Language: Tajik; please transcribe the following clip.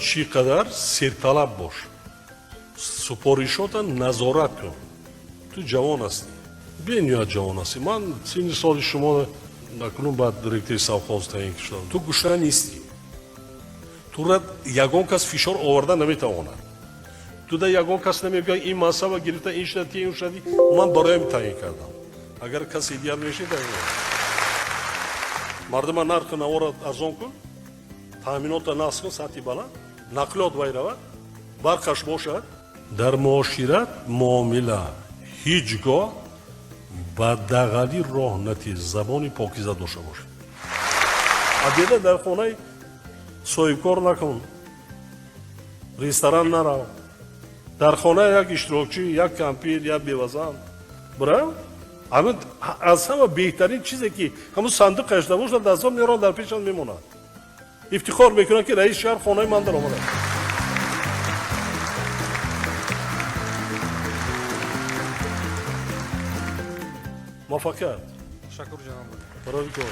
чӣ қадар серталаб бош, супоришота назорат кун. Ту ҷавон ҳастӣ, бениҳоят ҷавон ҳастӣ. Ман синни соли шумо акнун ба директори совхоз таъин шудам. Ту гушта нистӣ. тура ягон кас фишор оварда наметавонад. туда ягон кас намегӯяд ин масъала гирифта ин шудади ин шудади, ман бароям таъин кардам. агар каси дигар мешид мардума нархи навора арзон кун, таъминота насб кун, сатҳи баланд, нақлиёт вайравад, барқаш бошад. дар муошират муомила ҳеҷ гоҳ ба дағали роҳ нати забони покиза дошта бошед. обеда дар хонаи соҳибкор накун, ресторан нарав, дар хонаи як иштирокчӣ, як кампир, як бевазан бирав. аз ҳама беҳтарин чизе ки ҳамун сандуқ кашда бошад, дастҳо мерон дар пешан мемонад. ифтихор мекунад ки раис шаҳр хонаи ман даромадад. муваффақият. Ташаккур ҷаноb. барои кор.